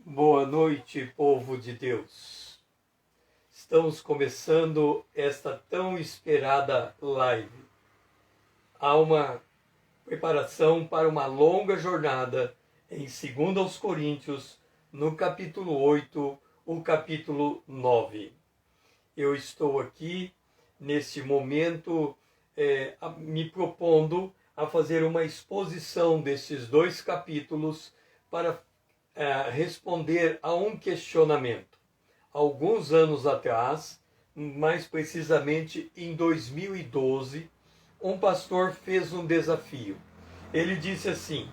Boa noite, povo de Deus. Estamos começando esta tão esperada live. Há uma preparação para uma longa jornada em 2 aos Coríntios, no capítulo 8, o capítulo 9. Eu estou aqui, neste momento, me propondo a fazer uma exposição desses dois capítulos para responder a um questionamento. Alguns anos atrás, mais precisamente em 2012, um pastor fez um desafio. Ele disse assim: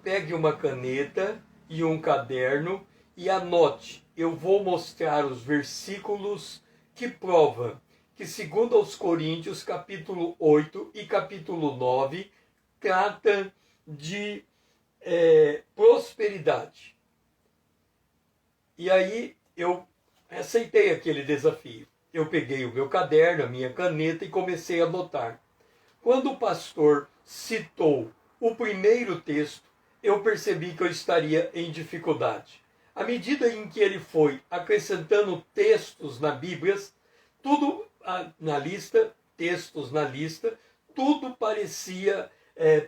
pegue uma caneta e um caderno e anote. Eu vou mostrar os versículos que provam que, segundo aos Coríntios, capítulo 8 e capítulo 9, trata de prosperidade. E aí eu aceitei aquele desafio. Eu peguei o meu caderno, a minha caneta e comecei a anotar. Quando o pastor citou o primeiro texto, eu percebi que eu estaria em dificuldade. À medida em que ele foi acrescentando textos na Bíblia, tudo na lista, textos na lista, tudo parecia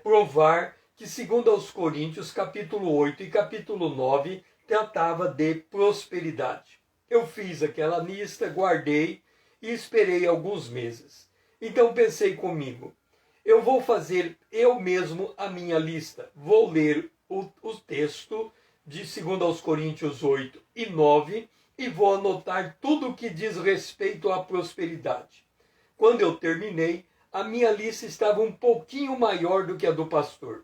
provar que, segundo aos Coríntios, capítulo 8 e capítulo 9, tratava de prosperidade. Eu fiz aquela lista, guardei e esperei alguns meses. Então pensei comigo, eu vou fazer eu mesmo a minha lista. Vou ler o texto de 2 aos Coríntios 8 e 9 e vou anotar tudo o que diz respeito à prosperidade. Quando eu terminei, a minha lista estava um pouquinho maior do que a do pastor.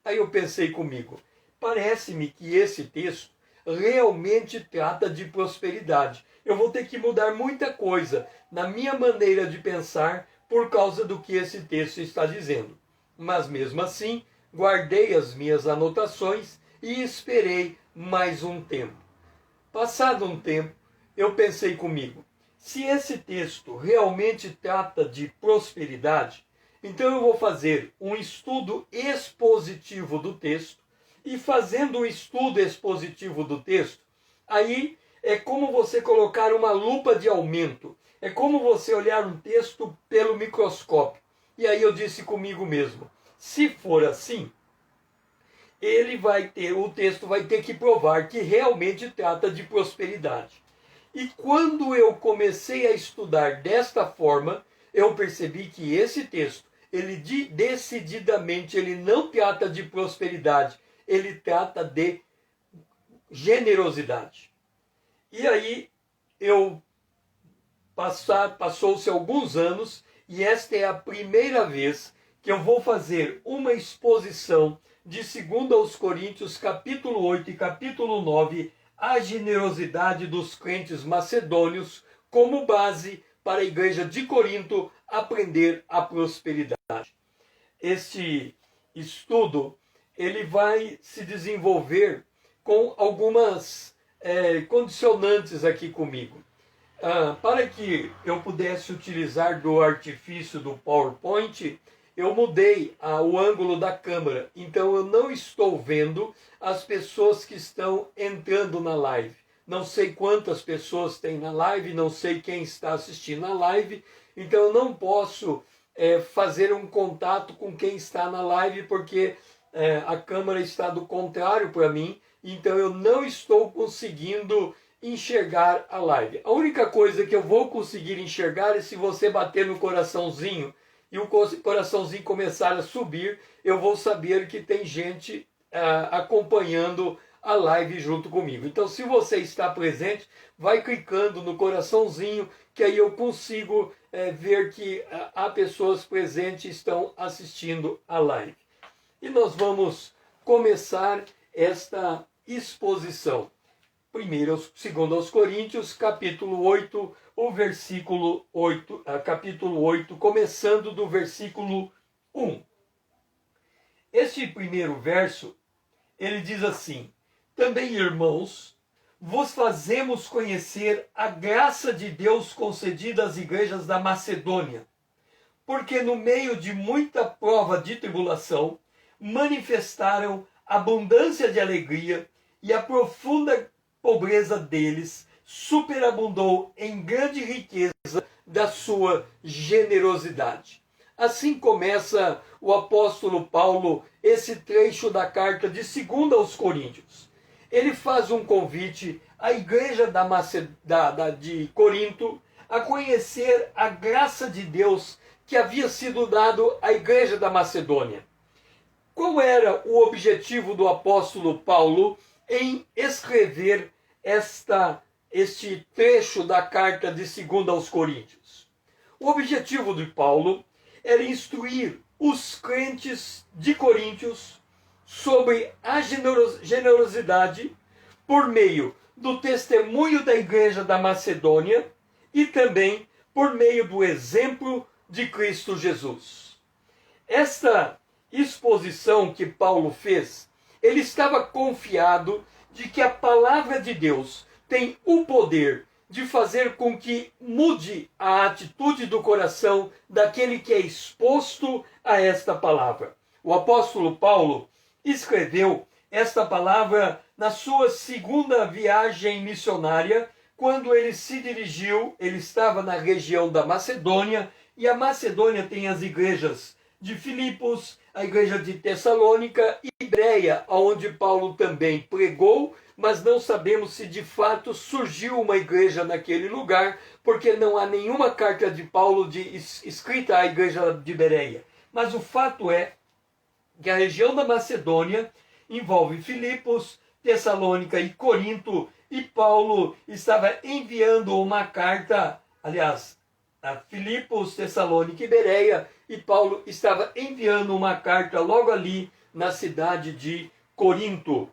Aí eu pensei comigo, parece-me que esse texto realmente trata de prosperidade. Eu vou ter que mudar muita coisa na minha maneira de pensar por causa do que esse texto está dizendo. Mas mesmo assim, guardei as minhas anotações e esperei mais um tempo. Passado um tempo, eu pensei comigo, se esse texto realmente trata de prosperidade, então eu vou fazer um estudo expositivo do texto. E fazendo um estudo expositivo do texto, aí é como você colocar uma lupa de aumento. É como você olhar um texto pelo microscópio. E aí eu disse comigo mesmo, se for assim, o texto vai ter que provar que realmente trata de prosperidade. E quando eu comecei a estudar desta forma, eu percebi que esse texto, ele decididamente, ele não trata de prosperidade, ele trata de generosidade. E aí passou-se alguns anos e esta é a primeira vez que eu vou fazer uma exposição de 2 aos Coríntios, capítulo 8 e capítulo 9, a generosidade dos crentes macedônios como base para a igreja de Corinto aprender a prosperidade. Este estudo ele vai se desenvolver com algumas condicionantes aqui comigo. Para que eu pudesse utilizar do artifício do PowerPoint, eu mudei o ângulo da câmera. Então eu não estou vendo as pessoas que estão entrando na live. Não sei quantas pessoas tem na live, não sei quem está assistindo a live. Então eu não posso fazer um contato com quem está na live, porque a câmera está do contrário para mim, então eu não estou conseguindo enxergar a live. A única coisa que eu vou conseguir enxergar é se você bater no coraçãozinho e o coraçãozinho começar a subir, eu vou saber que tem gente acompanhando a live junto comigo. Então, se você está presente, vai clicando no coraçãozinho, que aí eu consigo ver que há pessoas presentes e estão assistindo a live. E nós vamos começar esta exposição. Primeiro, 2 aos Coríntios, capítulo 8, o versículo 8, capítulo 8, começando do versículo 1. Este primeiro verso, ele diz assim: também, irmãos, vos fazemos conhecer a graça de Deus concedida às igrejas da Macedônia, porque no meio de muita prova de tribulação, manifestaram abundância de alegria e a profunda pobreza deles superabundou em grande riqueza da sua generosidade. Assim começa o apóstolo Paulo esse trecho da carta de 2 aos Coríntios. Ele faz um convite à igreja de Corinto a conhecer a graça de Deus que havia sido dado à igreja da Macedônia. Qual era o objetivo do apóstolo Paulo em escrever este trecho da carta de 2 aos Coríntios? O objetivo de Paulo era instruir os crentes de Coríntios sobre a generosidade por meio do testemunho da igreja da Macedônia e também por meio do exemplo de Cristo Jesus. Esta exposição que Paulo fez, ele estava confiado de que a palavra de Deus tem o poder de fazer com que mude a atitude do coração daquele que é exposto a esta palavra. O apóstolo Paulo escreveu esta palavra na sua segunda viagem missionária, quando ele se dirigiu, ele estava na região da Macedônia, e a Macedônia tem as igrejas de Filipos, a igreja de Tessalônica e Bereia, onde Paulo também pregou, mas não sabemos se de fato surgiu uma igreja naquele lugar, porque não há nenhuma carta de Paulo escrita à igreja de Bereia. Mas o fato é que a região da Macedônia envolve Filipos, Tessalônica e Corinto, e Paulo estava enviando uma carta, aliás, a Filipos, Tessalônica e Bereia, e Paulo estava enviando uma carta logo ali na cidade de Corinto.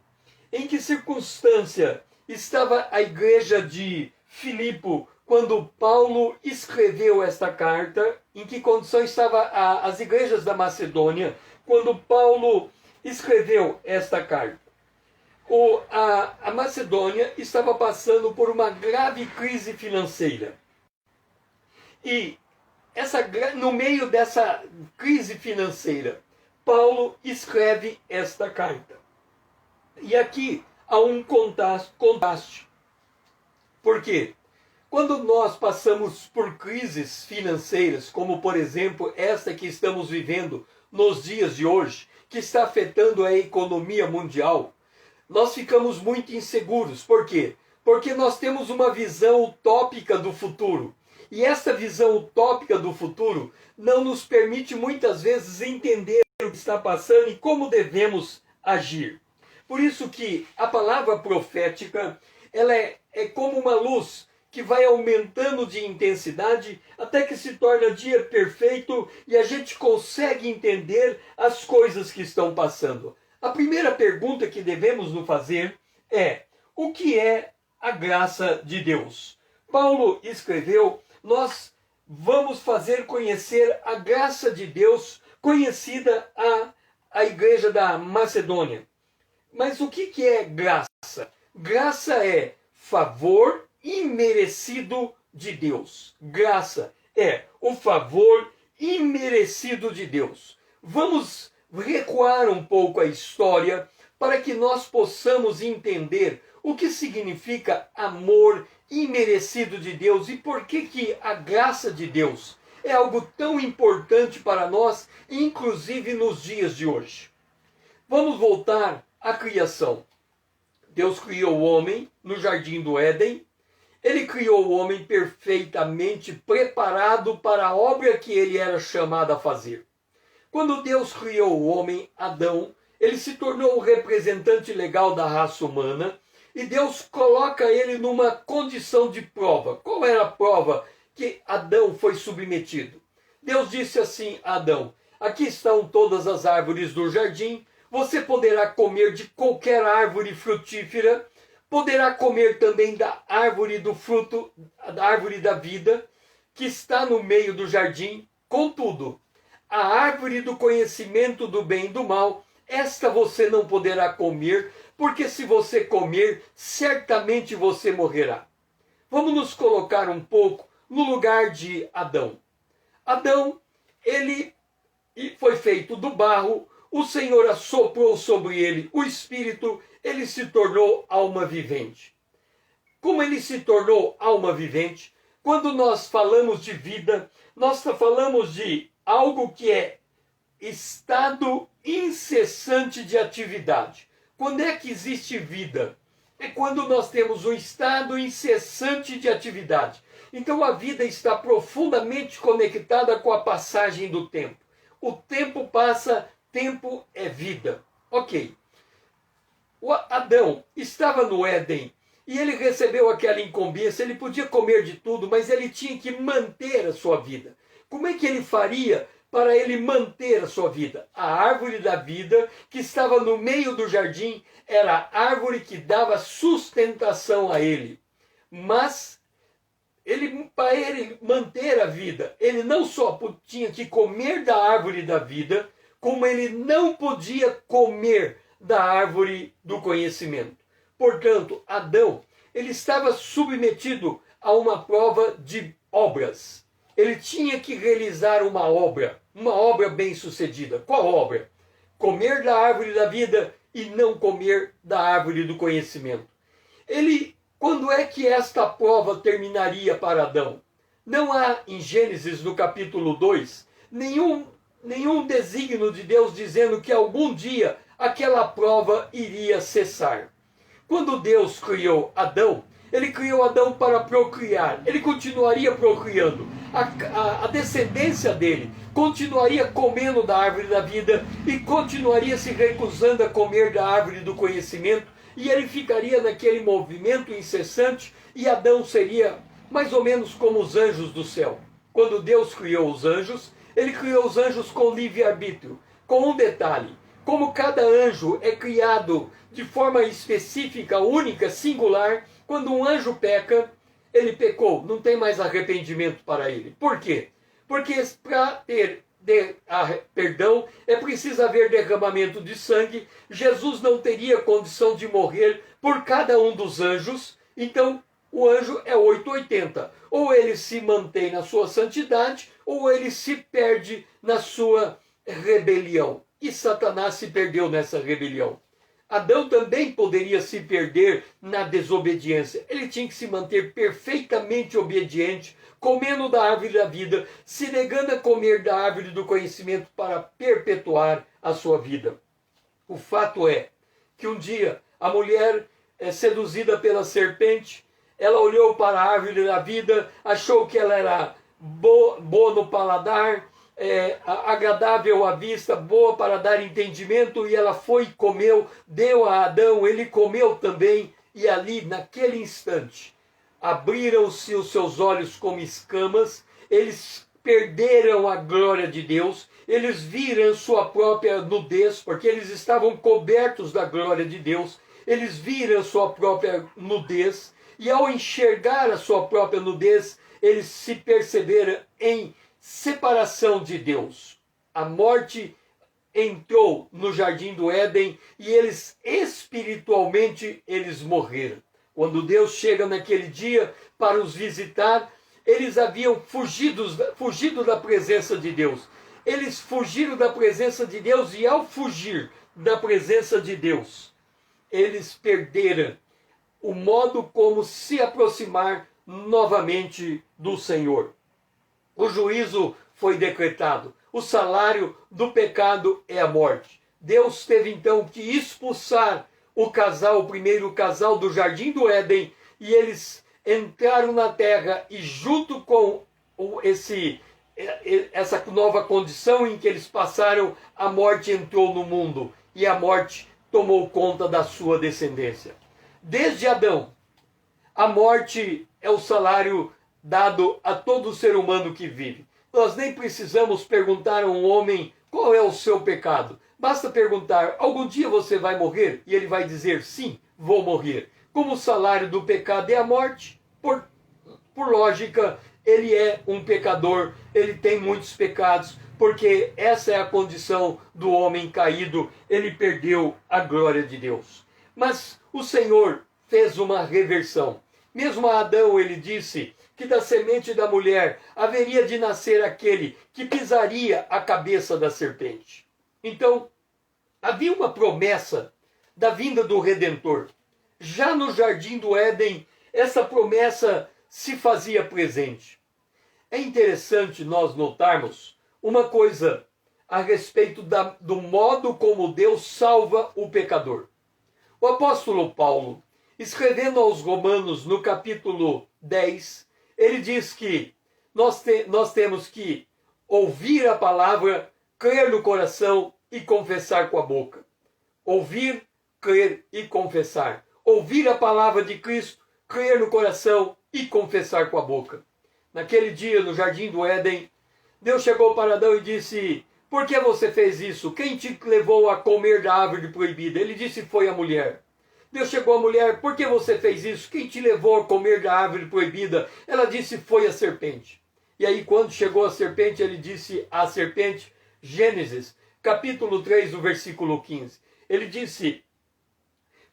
Em que circunstância estava a igreja de Filipo quando Paulo escreveu esta carta? Em que condição estavam as igrejas da Macedônia quando Paulo escreveu esta carta? A Macedônia estava passando por uma grave crise financeira. E no meio dessa crise financeira, Paulo escreve esta carta. E aqui há um contraste. Por quê? Quando nós passamos por crises financeiras, como por exemplo esta que estamos vivendo nos dias de hoje, que está afetando a economia mundial, nós ficamos muito inseguros. Por quê? Porque nós temos uma visão utópica do futuro. E essa visão utópica do futuro não nos permite muitas vezes entender o que está passando e como devemos agir. Por isso que a palavra profética, ela é como uma luz que vai aumentando de intensidade até que se torna dia perfeito e a gente consegue entender as coisas que estão passando. A primeira pergunta que devemos nos fazer é: o que é a graça de Deus? Paulo escreveu: nós vamos fazer conhecer a graça de Deus conhecida à igreja da Macedônia. Mas o que é graça? Graça é favor imerecido de Deus. Graça é o favor imerecido de Deus. Vamos recuar um pouco a história para que nós possamos entender o que significa amor imerecido de Deus e por que a graça de Deus é algo tão importante para nós, inclusive nos dias de hoje. Vamos voltar à criação. Deus criou o homem no jardim do Éden. Ele criou o homem perfeitamente preparado para a obra que ele era chamado a fazer. Quando Deus criou o homem, Adão, ele se tornou o representante legal da raça humana e Deus coloca ele numa condição de prova. Qual era a prova que Adão foi submetido? Deus disse assim a Adão: aqui estão todas as árvores do jardim, você poderá comer de qualquer árvore frutífera, poderá comer também da árvore do fruto, da árvore da vida, que está no meio do jardim. Contudo, a árvore do conhecimento do bem e do mal, esta você não poderá comer, porque se você comer, certamente você morrerá. Vamos nos colocar um pouco no lugar de Adão. Adão, ele foi feito do barro, o Senhor assoprou sobre ele o Espírito, ele se tornou alma vivente. como ele se tornou alma vivente. Quando nós falamos de vida, nós falamos de algo que é estado incessante de atividade. Quando é que existe vida? É quando nós temos um estado incessante de atividade. Então a vida está profundamente conectada com a passagem do tempo. O tempo passa, tempo é vida. Ok. O Adão estava no Éden e ele recebeu aquela incumbência, ele podia comer de tudo, mas ele tinha que manter a sua vida. Como é que ele faria para ele manter a sua vida? A árvore da vida, que estava no meio do jardim, era a árvore que dava sustentação a ele. Mas para ele manter a vida, ele não só tinha que comer da árvore da vida, como ele não podia comer da árvore do conhecimento. Portanto, Adão, ele estava submetido a uma prova de obras. Ele tinha que realizar uma obra bem-sucedida. Qual obra? Comer da árvore da vida e não comer da árvore do conhecimento. Quando é que esta prova terminaria para Adão? Não há em Gênesis, no capítulo 2, nenhum desígnio de Deus dizendo que algum dia aquela prova iria cessar. Quando Deus criou Adão, ele criou Adão para procriar. Ele continuaria procriando. A descendência dele continuaria comendo da árvore da vida e continuaria se recusando a comer da árvore do conhecimento. E ele ficaria naquele movimento incessante e Adão seria mais ou menos como os anjos do céu. Quando Deus criou os anjos, ele criou os anjos com livre-arbítrio, com um detalhe. Como cada anjo é criado de forma específica, única, singular, quando um anjo peca, ele pecou, não tem mais arrependimento para ele. Por quê? Porque para ter perdão é preciso haver derramamento de sangue. Jesus não teria condição de morrer por cada um dos anjos, então o anjo é 880. Ou ele se mantém na sua santidade, ou ele se perde na sua rebelião. E Satanás se perdeu nessa rebelião. Adão também poderia se perder na desobediência. Ele tinha que se manter perfeitamente obediente, comendo da árvore da vida, se negando a comer da árvore do conhecimento para perpetuar a sua vida. O fato é que um dia a mulher, seduzida pela serpente, ela olhou para a árvore da vida, achou que ela era boa no paladar, agradável à vista, boa para dar entendimento, e ela foi e comeu, deu a Adão, ele comeu também, e ali, naquele instante, abriram-se os seus olhos como escamas, eles perderam a glória de Deus, eles viram sua própria nudez, porque eles estavam cobertos da glória de Deus, eles viram sua própria nudez, e ao enxergar a sua própria nudez, eles se perceberam em separação de Deus. A morte entrou no jardim do Éden e eles espiritualmente morreram. Quando Deus chega naquele dia para os visitar, eles haviam fugido da presença de Deus. Eles fugiram da presença de Deus e ao fugir da presença de Deus, eles perderam o modo como se aproximar novamente do Senhor. O juízo foi decretado. O salário do pecado é a morte. Deus teve então que expulsar o primeiro casal do jardim do Éden, e eles entraram na terra e junto com essa nova condição em que eles passaram, a morte entrou no mundo e a morte tomou conta da sua descendência. Desde Adão, a morte é o salário dado a todo ser humano que vive. Nós nem precisamos perguntar a um homem qual é o seu pecado. Basta perguntar, algum dia você vai morrer? E ele vai dizer, sim, vou morrer. Como o salário do pecado é a morte, por lógica, ele é um pecador, ele tem muitos pecados, porque essa é a condição do homem caído, ele perdeu a glória de Deus. Mas o Senhor fez uma reversão. Mesmo a Adão ele disse que da semente da mulher haveria de nascer aquele que pisaria a cabeça da serpente. Então, havia uma promessa da vinda do Redentor. Já no jardim do Éden, essa promessa se fazia presente. É interessante nós notarmos uma coisa a respeito do modo como Deus salva o pecador. O apóstolo Paulo, escrevendo aos Romanos no capítulo 10, ele diz que nós temos que ouvir a palavra, crer no coração e confessar com a boca. Ouvir, crer e confessar. Ouvir a palavra de Cristo, crer no coração e confessar com a boca. Naquele dia, no jardim do Éden, Deus chegou para Adão e disse: por que você fez isso? Quem te levou a comer da árvore proibida? Ele disse: foi a mulher. Deus chegou à mulher: por que você fez isso? Quem te levou a comer da árvore proibida? Ela disse: foi a serpente. E aí, quando chegou a serpente, ele disse à serpente, Gênesis, capítulo 3, o versículo 15. Ele disse: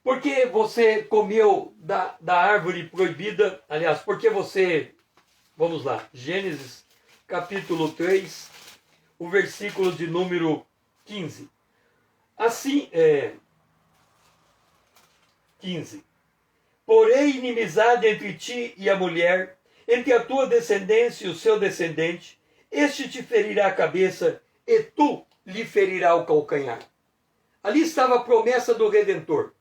por que você comeu da árvore proibida? Aliás, por que você... Vamos lá, Gênesis, capítulo 3, o versículo de número 15. Assim, 15. Porém, inimizade entre ti e a mulher, entre a tua descendência e o seu descendente, este te ferirá a cabeça e tu lhe ferirá o calcanhar. Ali estava a promessa do Redentor.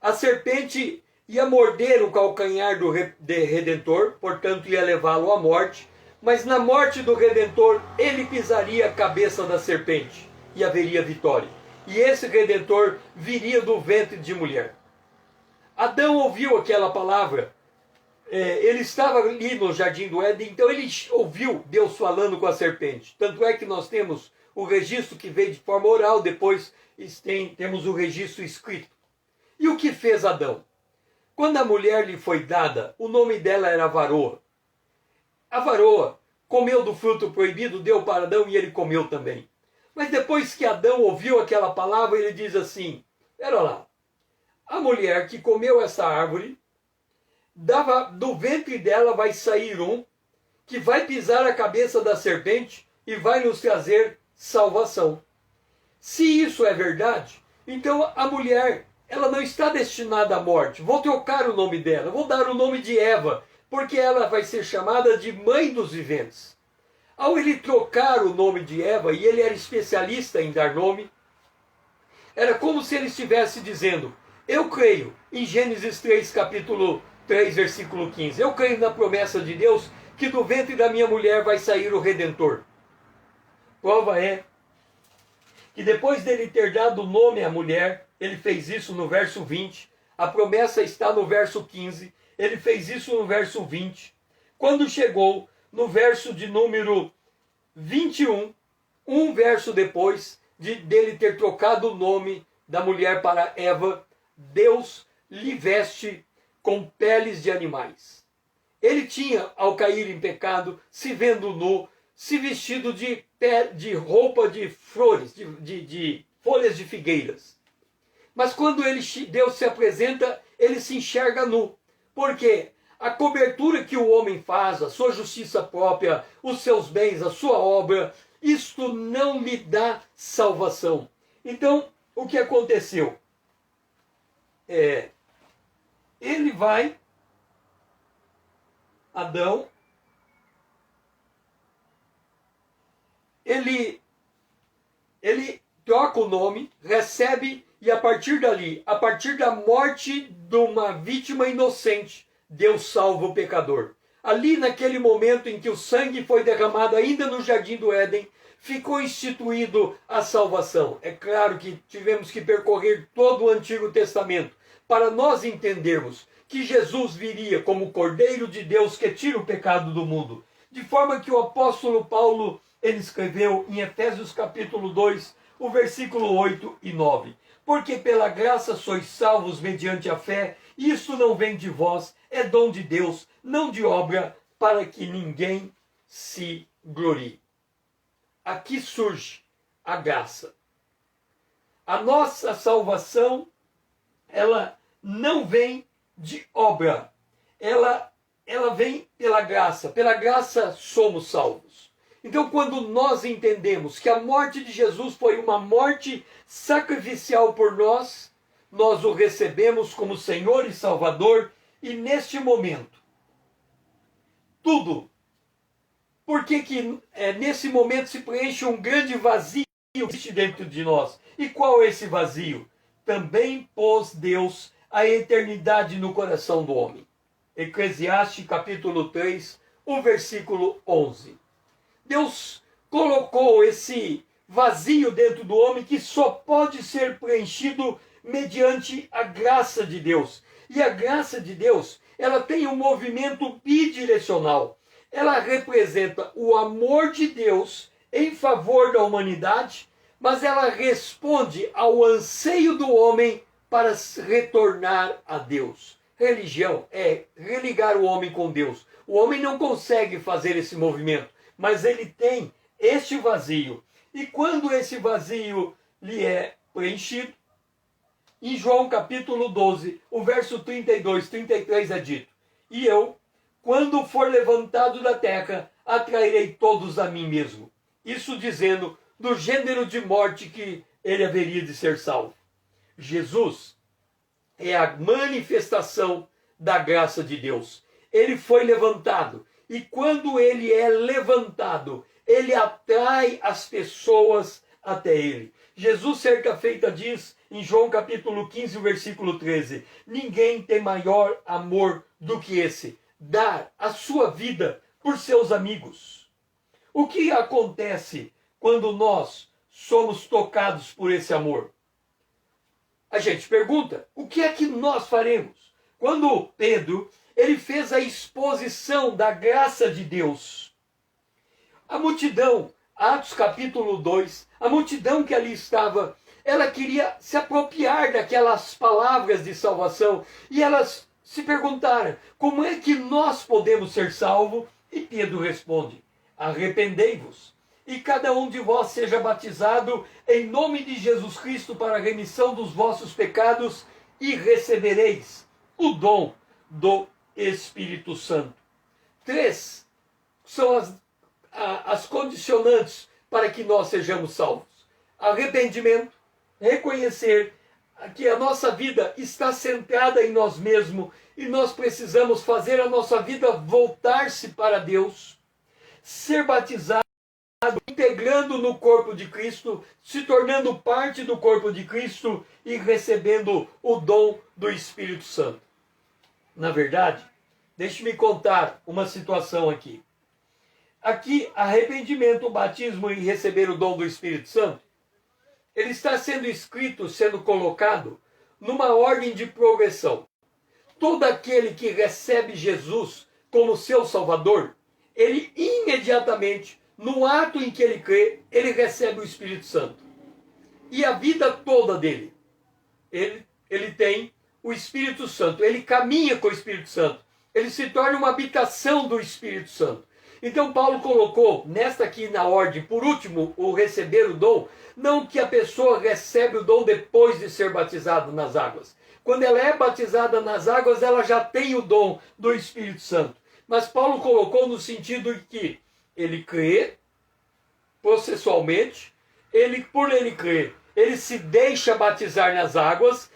A serpente ia morder o calcanhar do Redentor, portanto ia levá-lo à morte, mas na morte do Redentor ele pisaria a cabeça da serpente e haveria vitória. E esse Redentor viria do ventre de mulher. Adão ouviu aquela palavra. Ele estava ali no jardim do Éden, então ele ouviu Deus falando com a serpente. Tanto é que nós temos o registro que veio de forma oral, depois temos o registro escrito. E o que fez Adão? Quando a mulher lhe foi dada, o nome dela era varoa. A varoa comeu do fruto proibido, deu para Adão e ele comeu também. Mas depois que Adão ouviu aquela palavra, ele diz assim: espera lá, a mulher que comeu essa árvore, do ventre dela vai sair um que vai pisar a cabeça da serpente e vai nos trazer salvação. Se isso é verdade, então a mulher, ela não está destinada à morte. Vou trocar o nome dela, vou dar o nome de Eva, porque ela vai ser chamada de mãe dos viventes. Ao ele trocar o nome de Eva, e ele era especialista em dar nome, era como se ele estivesse dizendo: eu creio em Gênesis 3, capítulo 3, versículo 15. Eu creio na promessa de Deus que do ventre da minha mulher vai sair o Redentor. Prova é que depois dele ter dado o nome à mulher, ele fez isso no verso 20. A promessa está no verso 15. Ele fez isso no verso 20. Quando chegou no verso de número 21, um verso depois dele ter trocado o nome da mulher para Eva, Deus lhe veste com peles de animais. Ele tinha, ao cair em pecado, se vendo nu, se vestido de roupa de flores, de folhas de figueiras. Mas quando Deus se apresenta, ele se enxerga nu. Por quê? A cobertura que o homem faz, a sua justiça própria, os seus bens, a sua obra, isto não lhe dá salvação. Então, o que aconteceu? Ele vai, Adão, ele troca o nome, recebe, e a partir dali, a partir da morte de uma vítima inocente, Deus salva o pecador. Ali, naquele momento em que o sangue foi derramado ainda no jardim do Éden, ficou instituído a salvação. É claro que tivemos que percorrer todo o Antigo Testamento para nós entendermos que Jesus viria como o Cordeiro de Deus que tira o pecado do mundo. De forma que o apóstolo Paulo, ele escreveu em Efésios capítulo 2, o versículo 8 e 9. Porque pela graça sois salvos mediante a fé, e isso não vem de vós, é dom de Deus, não de obra, para que ninguém se glorie. Aqui surge a graça. A nossa salvação, ela não vem de obra. Ela vem pela graça. Pela graça somos salvos. Então, quando nós entendemos que a morte de Jesus foi uma morte sacrificial por nós, nós o recebemos como Senhor e Salvador, E neste momento, tudo, por que nesse momento se preenche um grande vazio que existe dentro de nós? E qual é esse vazio? Também pôs Deus a eternidade no coração do homem. Eclesiastes capítulo 3, o versículo 11. Deus colocou esse vazio dentro do homem que só pode ser preenchido mediante a graça de Deus. E a graça de Deus, ela tem um movimento bidirecional. Ela representa o amor de Deus em favor da humanidade, mas ela responde ao anseio do homem para retornar a Deus. Religião é religar o homem com Deus. O homem não consegue fazer esse movimento, mas ele tem este vazio. E quando esse vazio lhe é preenchido, em João capítulo 12, o verso 32, 33 é dito: E eu, quando for levantado da terra, atrairei todos a mim mesmo. Isso dizendo do gênero de morte que ele haveria de ser salvo. Jesus é a manifestação da graça de Deus. Ele foi levantado. E quando ele é levantado, ele atrai as pessoas até ele. Jesus, certa feita, diz em João capítulo 15, versículo 13: Ninguém tem maior amor do que esse, dar a sua vida por seus amigos. O que acontece quando nós somos tocados por esse amor? A gente pergunta, o que é que nós faremos? Quando Pedro, ele fez a exposição da graça de Deus, a multidão, Atos capítulo 2, a multidão que ali estava, ela queria se apropriar daquelas palavras de salvação, e elas se perguntaram, como é que nós podemos ser salvos? E Pedro responde, arrependei-vos, e cada um de vós seja batizado em nome de Jesus Cristo para a remissão dos vossos pecados, e recebereis o dom do Espírito Santo. 3 são as condicionantes para que nós sejamos salvos. Arrependimento, reconhecer que a nossa vida está centrada em nós mesmos e nós precisamos fazer a nossa vida voltar-se para Deus. Ser batizado, integrando no corpo de Cristo, se tornando parte do corpo de Cristo e recebendo o dom do Espírito Santo. Na verdade, deixe-me contar uma situação aqui. Aqui, arrependimento, batismo e receber o dom do Espírito Santo, ele está sendo escrito, sendo colocado numa ordem de progressão. Todo aquele que recebe Jesus como seu Salvador, ele imediatamente, no ato em que ele crê, ele recebe o Espírito Santo. E a vida toda dele, ele tem o Espírito Santo, ele caminha com o Espírito Santo, ele se torna uma habitação do Espírito Santo. Então Paulo colocou nesta aqui na ordem, por último, o receber o dom, não que a pessoa recebe o dom depois de ser batizado nas águas. Quando ela é batizada nas águas, ela já tem o dom do Espírito Santo. Mas Paulo colocou no sentido de que ele crê processualmente, por ele crer, ele se deixa batizar nas águas,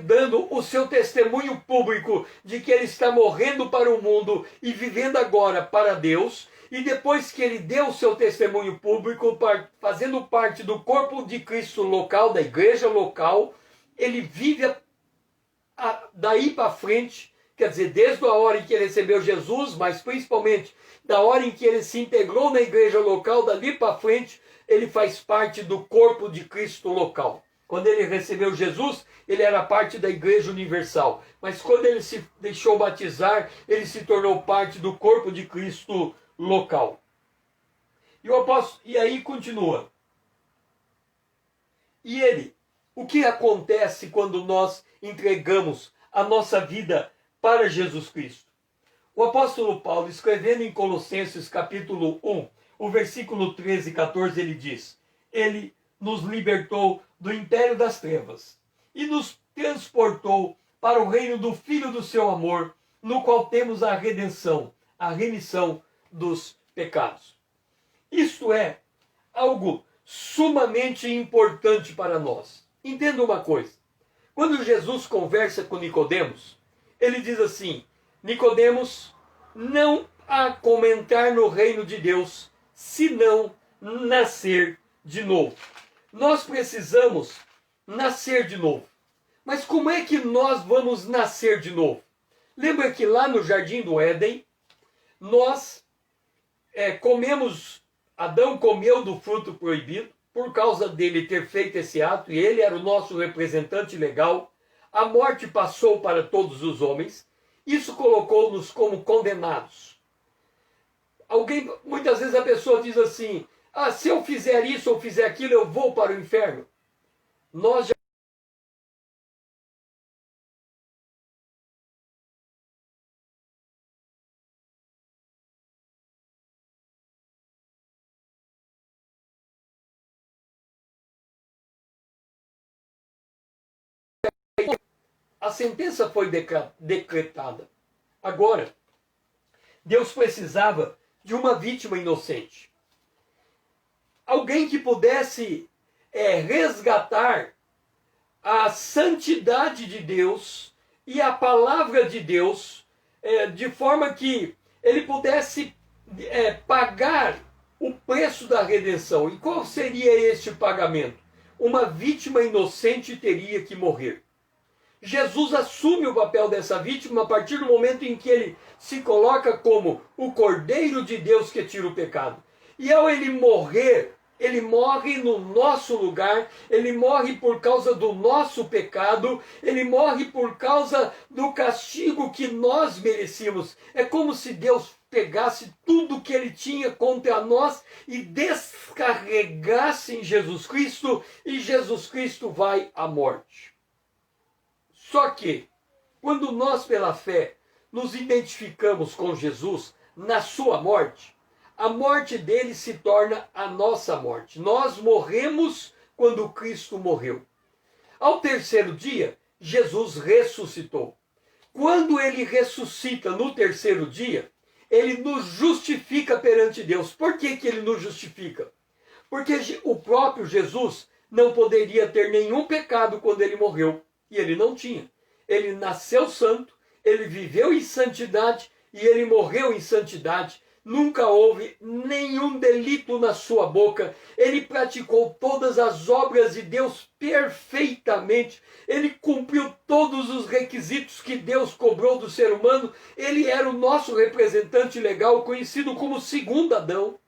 dando o seu testemunho público de que ele está morrendo para o mundo e vivendo agora para Deus. E depois que ele deu o seu testemunho público, fazendo parte do corpo de Cristo local, da igreja local, ele vive daí para frente, quer dizer, desde a hora em que ele recebeu Jesus, mas principalmente da hora em que ele se integrou na igreja local, dali para frente, ele faz parte do corpo de Cristo local. Quando ele recebeu Jesus, ele era parte da igreja universal. Mas quando ele se deixou batizar, ele se tornou parte do corpo de Cristo local. E aí continua. E o que acontece quando nós entregamos a nossa vida para Jesus Cristo? O apóstolo Paulo, escrevendo em Colossenses capítulo 1, o versículo 13 e 14, ele diz: Ele nos libertou do império das trevas e nos transportou para o reino do Filho do seu amor, no qual temos a redenção, a remissão dos pecados. Isto é algo sumamente importante para nós. Entenda uma coisa. Quando Jesus conversa com Nicodemos, ele diz assim: Nicodemos, não há como entrar no reino de Deus se não nascer de novo. Nós precisamos nascer de novo. Mas como é que nós vamos nascer de novo? Lembra que lá no Jardim do Éden, nós Adão comeu do fruto proibido, por causa dele ter feito esse ato, e ele era o nosso representante legal. A morte passou para todos os homens. Isso colocou-nos como condenados. Muitas vezes a pessoa diz assim: se eu fizer isso ou fizer aquilo, eu vou para o inferno. Nós já a sentença foi decretada. Agora, Deus precisava de uma vítima inocente. Alguém que pudesse resgatar a santidade de Deus e a palavra de Deus, de forma que ele pudesse pagar o preço da redenção. E qual seria este pagamento? Uma vítima inocente teria que morrer. Jesus assume o papel dessa vítima a partir do momento em que ele se coloca como o Cordeiro de Deus que tira o pecado. E ao ele morrer, ele morre no nosso lugar, ele morre por causa do nosso pecado, ele morre por causa do castigo que nós merecíamos. É como se Deus pegasse tudo que ele tinha contra nós e descarregasse em Jesus Cristo, e Jesus Cristo vai à morte. Só que, quando nós, pela fé, nos identificamos com Jesus na sua morte, a morte dele se torna a nossa morte. Nós morremos quando Cristo morreu. Ao terceiro dia, Jesus ressuscitou. Quando ele ressuscita no terceiro dia, ele nos justifica perante Deus. Por que que ele nos justifica? Porque o próprio Jesus não poderia ter nenhum pecado quando ele morreu. E ele não tinha. Ele nasceu santo, ele viveu em santidade e ele morreu em santidade. Nunca houve nenhum delito na sua boca. Ele praticou todas as obras de Deus perfeitamente. Ele cumpriu todos os requisitos que Deus cobrou do ser humano. Ele era o nosso representante legal, conhecido como segundo Adão.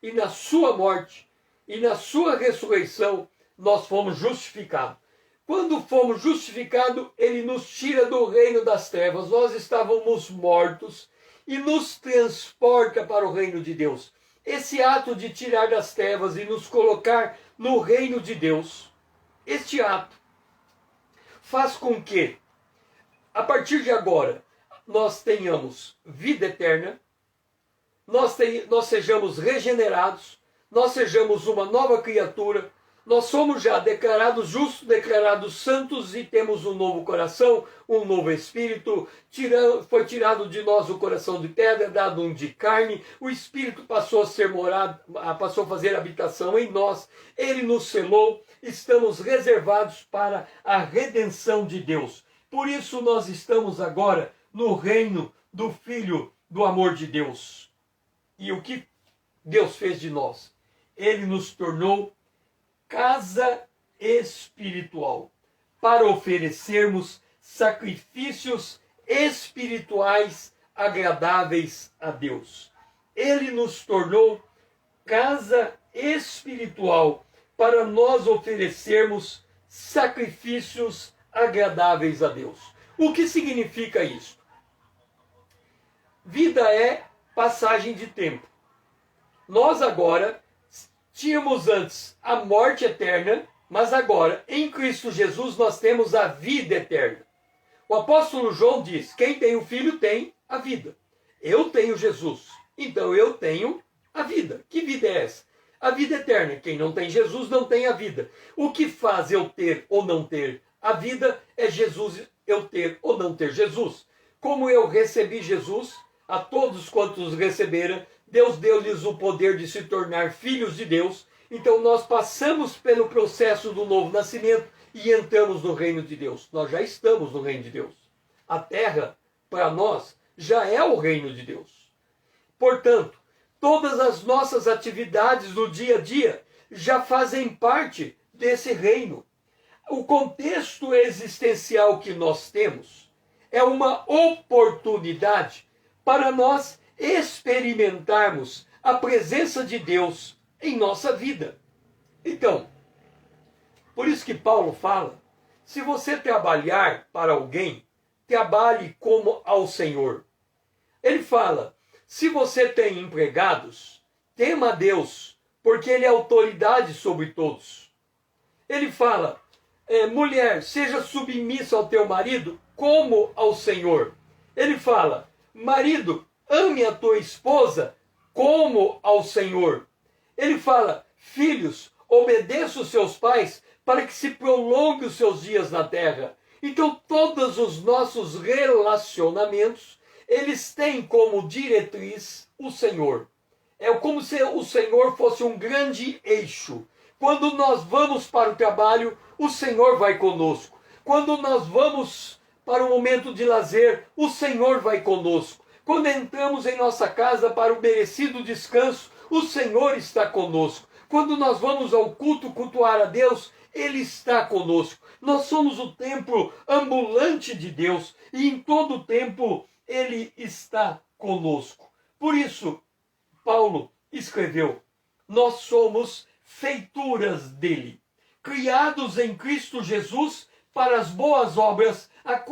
E na sua morte e na sua ressurreição, nós fomos justificados. Quando fomos justificados, ele nos tira do reino das trevas. Nós estávamos mortos e nos transporta para o reino de Deus. Esse ato de tirar das trevas e nos colocar no reino de Deus, este ato faz com que, a partir de agora, nós tenhamos vida eterna, nós sejamos regenerados, nós sejamos uma nova criatura. Nós somos já declarados justos, declarados santos e temos um novo coração, um novo espírito. Foi tirado de nós o coração de pedra, dado um de carne. O espírito passou passou a fazer habitação em nós. Ele nos selou. Estamos reservados para a redenção de Deus. Por isso nós estamos agora no reino do Filho do amor de Deus. E o que Deus fez de nós? Ele nos tornou casa espiritual, para oferecermos sacrifícios espirituais agradáveis a Deus. Ele nos tornou casa espiritual para nós oferecermos sacrifícios agradáveis a Deus. O que significa isso? Vida é passagem de tempo. Nós agora tínhamos antes a morte eterna, mas agora, em Cristo Jesus, nós temos a vida eterna. O apóstolo João diz: quem tem o Filho tem a vida. Eu tenho Jesus, então eu tenho a vida. Que vida é essa? A vida eterna. Quem não tem Jesus não tem a vida. O que faz eu ter ou não ter a vida é Jesus, eu ter ou não ter Jesus. Como eu recebi Jesus, a todos quantos receberam, Deus deu-lhes o poder de se tornar filhos de Deus. Então nós passamos pelo processo do novo nascimento e entramos no reino de Deus. Nós já estamos no reino de Deus. A terra, para nós, já é o reino de Deus. Portanto, todas as nossas atividades do dia a dia já fazem parte desse reino. O contexto existencial que nós temos é uma oportunidade para nós experimentarmos a presença de Deus em nossa vida. Então, por isso que Paulo fala, se você trabalhar para alguém, trabalhe como ao Senhor. Ele fala, se você tem empregados, tema a Deus, porque Ele é autoridade sobre todos. Ele fala, mulher, seja submissa ao teu marido, como ao Senhor. Ele fala, marido, ame a tua esposa, como ao Senhor. Ele fala, filhos, obedeça os seus pais, para que se prolongue os seus dias na terra. Então, todos os nossos relacionamentos, eles têm como diretriz o Senhor. É como se o Senhor fosse um grande eixo. Quando nós vamos para o trabalho, o Senhor vai conosco. Quando nós vamos para o momento de lazer, o Senhor vai conosco. Quando entramos em nossa casa para o merecido descanso, o Senhor está conosco. Quando nós vamos ao culto cultuar a Deus, Ele está conosco. Nós somos o templo ambulante de Deus e em todo o tempo Ele está conosco. Por isso, Paulo escreveu, nós somos feituras dele, criados em Cristo Jesus para as boas obras,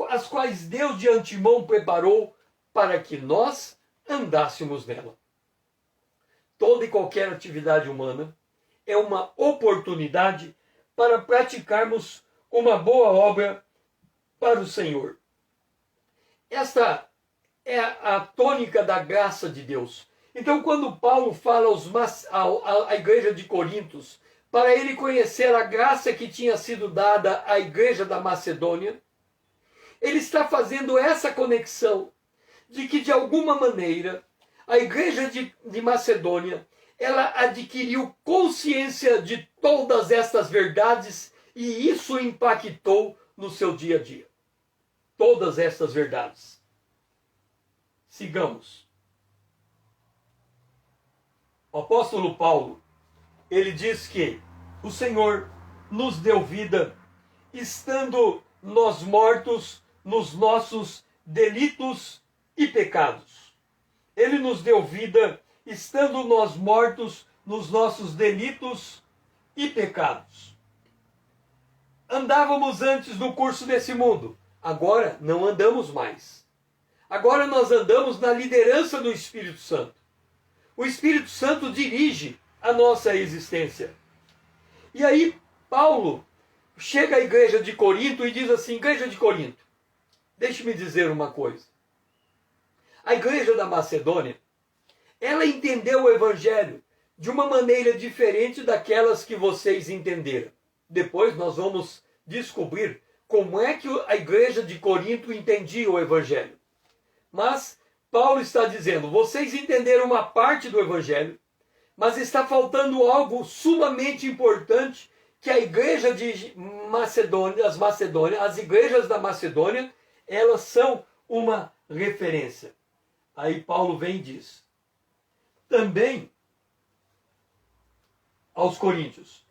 as quais Deus de antemão preparou para que nós andássemos nela. Toda e qualquer atividade humana é uma oportunidade para praticarmos uma boa obra para o Senhor. Esta é a tônica da graça de Deus. Então, quando Paulo fala à igreja de Corintos, para ele conhecer a graça que tinha sido dada à igreja da Macedônia, ele está fazendo essa conexão de que, de alguma maneira, a igreja de Macedônia, ela adquiriu consciência de todas estas verdades e isso impactou no seu dia a dia. Todas estas verdades. Sigamos. O apóstolo Paulo, ele diz que o Senhor nos deu vida, estando nós mortos nos nossos delitos e pecados. Ele nos deu vida, estando nós mortos nos nossos delitos e pecados. Andávamos antes no curso desse mundo, agora não andamos mais. Agora nós andamos na liderança do Espírito Santo. O Espírito Santo dirige a nossa existência. E aí Paulo chega à igreja de Corinto e diz assim, igreja de Corinto, deixe-me dizer uma coisa. A igreja da Macedônia, ela entendeu o Evangelho de uma maneira diferente daquelas que vocês entenderam. Depois nós vamos descobrir como é que a igreja de Corinto entendia o Evangelho. Mas Paulo está dizendo, vocês entenderam uma parte do Evangelho, mas está faltando algo sumamente importante que a igreja de Macedônia, as igrejas da Macedônia, elas são uma referência. Aí Paulo vem e diz, também aos coríntios,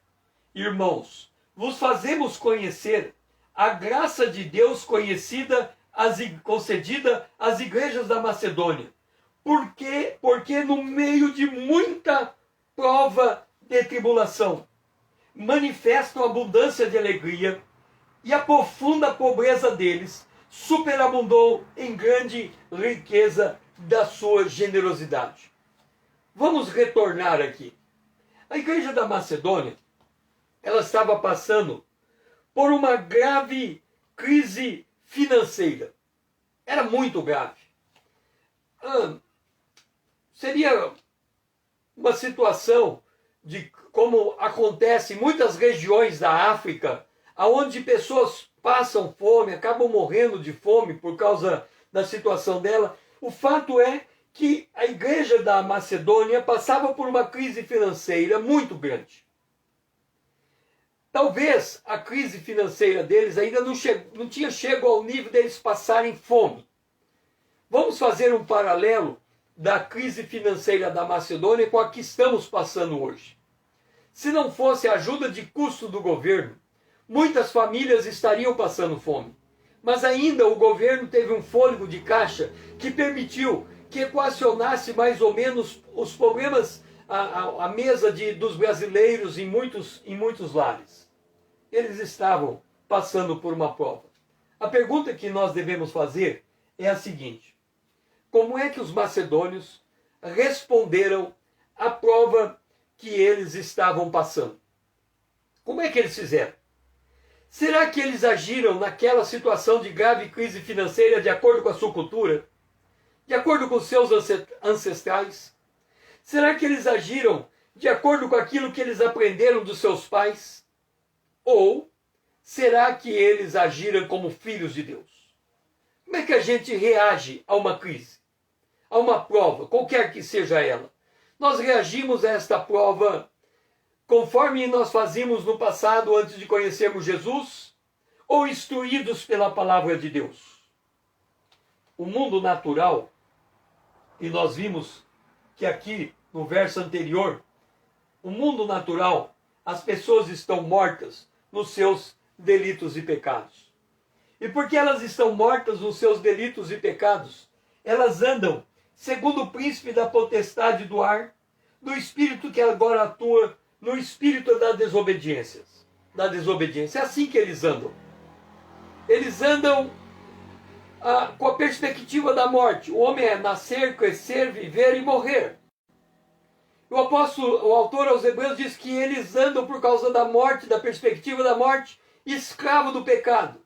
irmãos, vos fazemos conhecer a graça de Deus concedida às igrejas da Macedônia. Por quê? Porque no meio de muita prova de tribulação, manifestam a abundância de alegria e a profunda pobreza deles superabundou em grande riqueza da sua generosidade. Vamos retornar aqui. A igreja da Macedônia, ela estava passando por uma grave crise financeira. Era muito grave. Seria uma situação de como acontece em muitas regiões da África, onde pessoas passam fome, acabam morrendo de fome por causa da situação dela. O fato é que a igreja da Macedônia passava por uma crise financeira muito grande. Talvez a crise financeira deles ainda não tinha chegado ao nível deles passarem fome. Vamos fazer um paralelo da crise financeira da Macedônia com a que estamos passando hoje. Se não fosse a ajuda de custo do governo, muitas famílias estariam passando fome. Mas ainda o governo teve um fôlego de caixa que permitiu que equacionasse mais ou menos os problemas à mesa dos brasileiros em muitos lares. Eles estavam passando por uma prova. A pergunta que nós devemos fazer é a seguinte: como é que os macedônios responderam à prova que eles estavam passando? Como é que eles fizeram? Será que eles agiram naquela situação de grave crise financeira de acordo com a sua cultura? De acordo com os seus ancestrais? Será que eles agiram de acordo com aquilo que eles aprenderam dos seus pais? Ou será que eles agiram como filhos de Deus? Como é que a gente reage a uma crise? A uma prova, qualquer que seja ela? Nós reagimos a esta prova conforme nós fazíamos no passado antes de conhecermos Jesus? Ou instruídos pela palavra de Deus? O mundo natural, e nós vimos que aqui no verso anterior, o mundo natural, as pessoas estão mortas nos seus delitos e pecados. E porque elas estão mortas nos seus delitos e pecados, elas andam segundo o príncipe da potestade do ar, do espírito que agora atua no espírito da desobediência. É assim que eles andam. Eles andam com a perspectiva da morte. O homem é nascer, crescer, viver e morrer. O autor aos Hebreus diz que eles andam por causa da morte, da perspectiva da morte, escravo do pecado.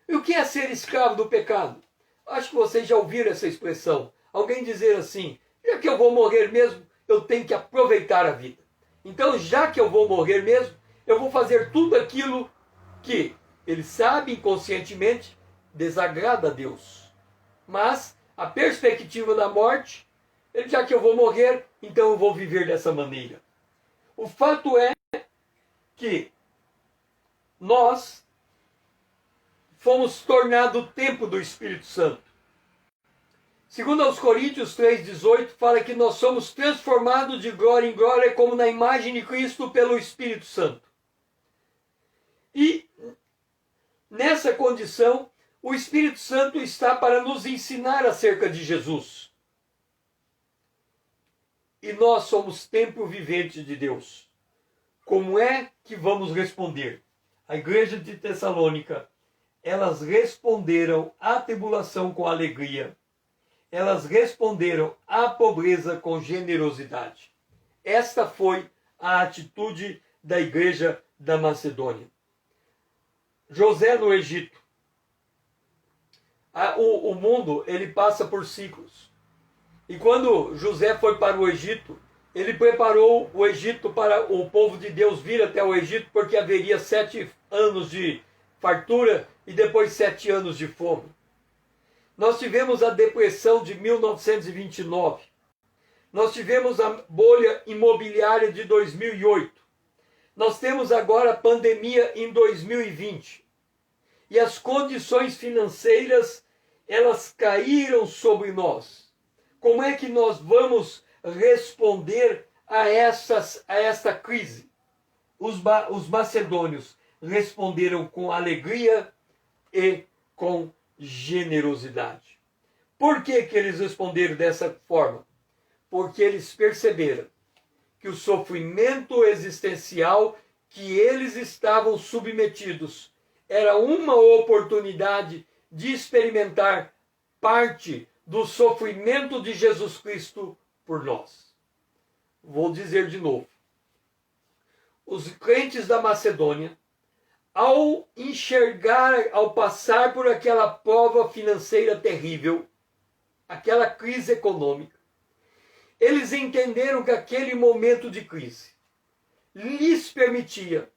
E o que é ser escravo do pecado? Acho que vocês já ouviram essa expressão. Alguém dizer assim: já que eu vou morrer mesmo, eu tenho que aproveitar a vida. Então, já que eu vou morrer mesmo, eu vou fazer tudo aquilo que ele sabe inconscientemente desagrada a Deus. Mas a perspectiva da morte, já que eu vou morrer, então eu vou viver dessa maneira. O fato é que nós fomos tornados o templo do Espírito Santo. Segundo aos Coríntios 3,18, fala que nós somos transformados de glória em glória como na imagem de Cristo pelo Espírito Santo. E nessa condição, o Espírito Santo está para nos ensinar acerca de Jesus. E nós somos templo vivente de Deus. Como é que vamos responder? A igreja de Tessalônica, elas responderam à tribulação com alegria. Elas responderam à pobreza com generosidade. Esta foi a atitude da igreja da Macedônia. José no Egito. O mundo, ele passa por ciclos. E quando José foi para o Egito, ele preparou o Egito para o povo de Deus vir até o Egito, porque haveria 7 anos de fartura e depois 7 anos de fome. Nós tivemos a depressão de 1929. Nós tivemos a bolha imobiliária de 2008. Nós temos agora a pandemia em 2020. E as condições financeiras, elas caíram sobre nós. Como é que nós vamos responder a esta crise? Os macedônios responderam com alegria e com generosidade. Por que eles responderam dessa forma? Porque eles perceberam que o sofrimento existencial que eles estavam submetidos era uma oportunidade de experimentar parte do sofrimento de Jesus Cristo por nós. Vou dizer de novo. Os crentes da Macedônia, ao enxergar, ao passar por aquela prova financeira terrível, aquela crise econômica, eles entenderam que aquele momento de crise lhes permitia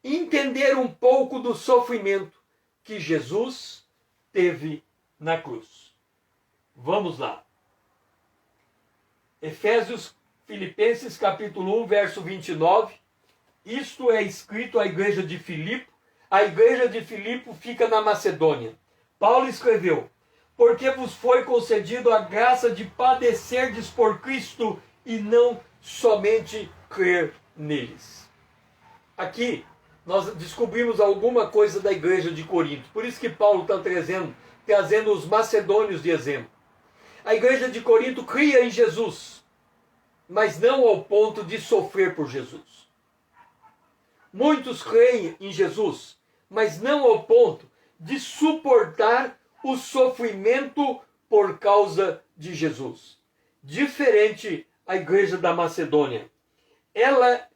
entender um pouco do sofrimento que Jesus teve na cruz. Vamos lá. Filipenses capítulo 1, verso 29. Isto é escrito à igreja de Filipe. A igreja de Filipe fica na Macedônia. Paulo escreveu: porque vos foi concedido a graça de padecerdes por Cristo e não somente crer neles. Aqui nós descobrimos alguma coisa da igreja de Corinto. Por isso que Paulo está trazendo os macedônios de exemplo. A igreja de Corinto cria em Jesus, mas não ao ponto de sofrer por Jesus. Muitos creem em Jesus, mas não ao ponto de suportar o sofrimento por causa de Jesus. Diferente a igreja da Macedônia. Ela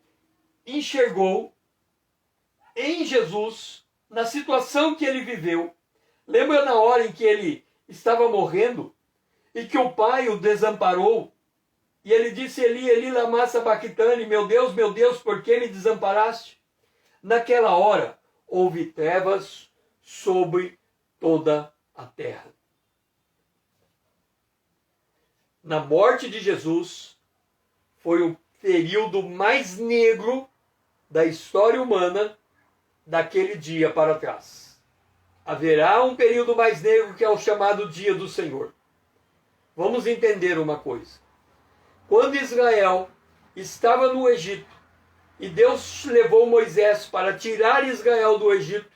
enxergou em Jesus, na situação que ele viveu. Lembra na hora em que ele estava morrendo e que o pai o desamparou? E ele disse: Eli, Eli, lama sabachthani, meu Deus, por que me desamparaste? Naquela hora, houve trevas sobre toda a terra. Na morte de Jesus, foi o período mais negro da história humana daquele dia para trás. Haverá um período mais negro que é o chamado Dia do Senhor. Vamos entender uma coisa. Quando Israel estava no Egito e Deus levou Moisés para tirar Israel do Egito,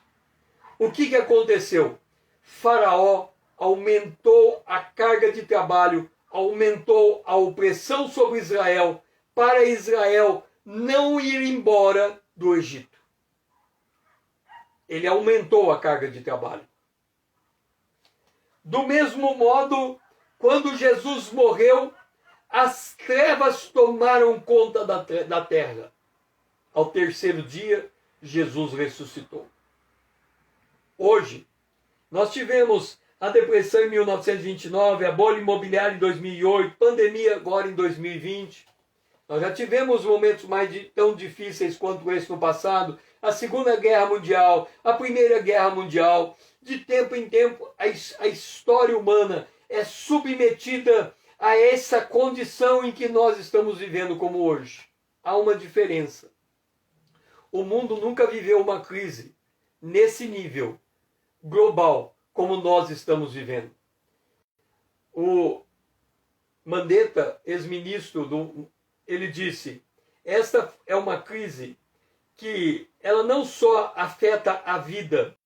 o que aconteceu? Faraó aumentou a carga de trabalho, aumentou a opressão sobre Israel, para Israel não ir embora do Egito. Ele aumentou a carga de trabalho. Do mesmo modo, quando Jesus morreu, as trevas tomaram conta da terra. Ao terceiro dia, Jesus ressuscitou. Hoje, nós tivemos a depressão em 1929, a bolha imobiliária em 2008, pandemia agora em 2020. Nós já tivemos momentos tão difíceis quanto esse no passado. A Segunda Guerra Mundial, a Primeira Guerra Mundial. De tempo em tempo, a história humana é submetida a essa condição em que nós estamos vivendo como hoje. Há uma diferença. O mundo nunca viveu uma crise nesse nível global como nós estamos vivendo. O Mandetta, ex-ministro, ele disse: esta é uma crise que ela não só afeta a vida,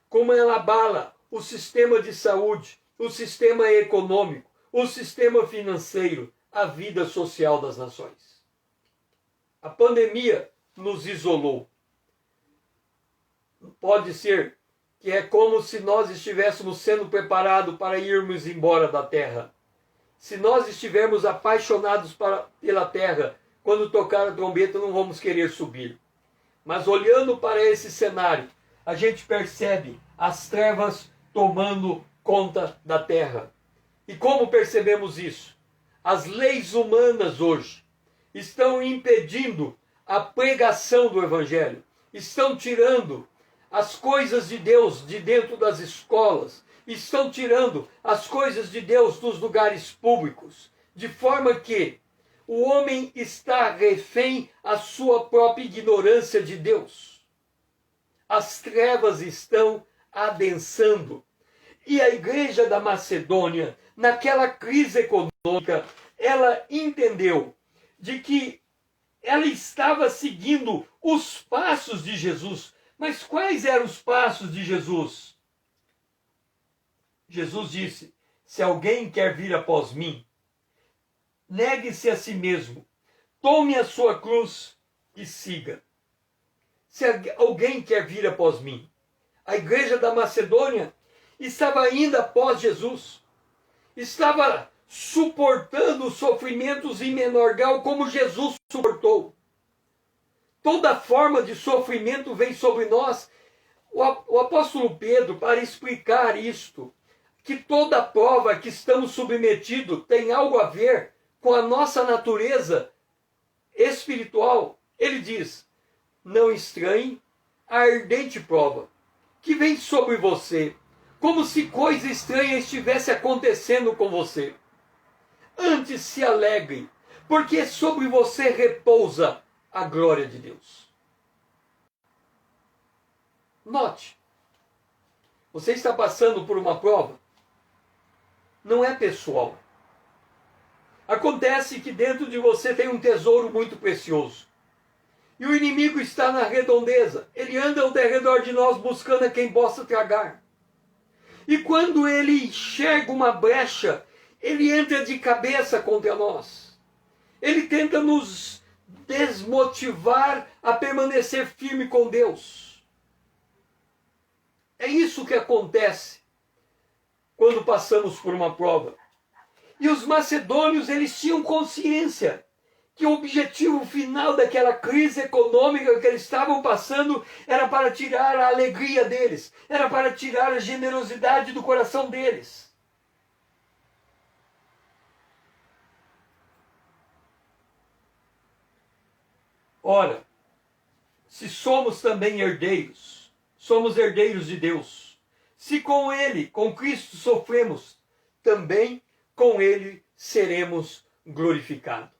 como ela abala o sistema de saúde, o sistema econômico, o sistema financeiro, a vida social das nações. A pandemia nos isolou. Pode ser que é como se nós estivéssemos sendo preparados para irmos embora da terra. Se nós estivermos apaixonados pela terra, quando tocar a trombeta não vamos querer subir. Mas olhando para esse cenário, a gente percebe as trevas tomando conta da terra. E como percebemos isso? As leis humanas hoje estão impedindo a pregação do Evangelho, estão tirando as coisas de Deus de dentro das escolas, estão tirando as coisas de Deus dos lugares públicos, de forma que o homem está refém à sua própria ignorância de Deus. As trevas estão adensando. E a igreja da Macedônia, naquela crise econômica, ela entendeu de que ela estava seguindo os passos de Jesus. Mas quais eram os passos de Jesus? Jesus disse: se alguém quer vir após mim, negue-se a si mesmo, tome a sua cruz e siga. Se alguém quer vir após mim, a igreja da Macedônia estava indo após Jesus, estava suportando os sofrimentos em menor grau como Jesus suportou. Toda forma de sofrimento vem sobre nós. O apóstolo Pedro, para explicar isto, que toda prova que estamos submetidos tem algo a ver com a nossa natureza espiritual, ele diz: não estranhe a ardente prova que vem sobre você, como se coisa estranha estivesse acontecendo com você. Antes se alegre, porque sobre você repousa a glória de Deus. Note, você está passando por uma prova, não é pessoal. Acontece que dentro de você tem um tesouro muito precioso. E o inimigo está na redondeza. Ele anda ao redor de nós buscando a quem possa tragar. E quando ele enxerga uma brecha, ele entra de cabeça contra nós. Ele tenta nos desmotivar a permanecer firme com Deus. É isso que acontece quando passamos por uma prova. E os macedônios, eles tinham consciência que o objetivo final daquela crise econômica que eles estavam passando era para tirar a alegria deles, era para tirar a generosidade do coração deles. Ora, se somos também herdeiros, somos herdeiros de Deus. Se com Ele, com Cristo sofremos, também com Ele seremos glorificados.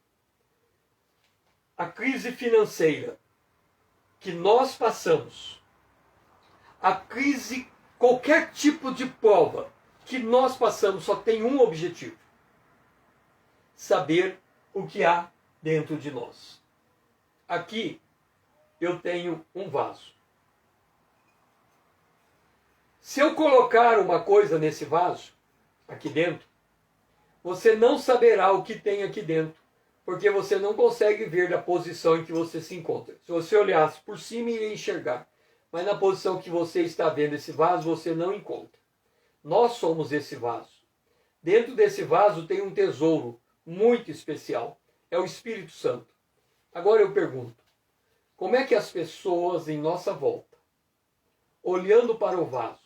A crise financeira que nós passamos, a crise, qualquer tipo de prova que nós passamos, só tem um objetivo: saber o que há dentro de nós. Aqui eu tenho um vaso. Se eu colocar uma coisa nesse vaso, aqui dentro, você não saberá o que tem aqui dentro, porque você não consegue ver da posição em que você se encontra. Se você olhasse por cima, iria enxergar, mas na posição que você está vendo esse vaso, você não encontra. Nós somos esse vaso. Dentro desse vaso tem um tesouro muito especial, é o Espírito Santo. Agora eu pergunto, como é que as pessoas em nossa volta, olhando para o vaso,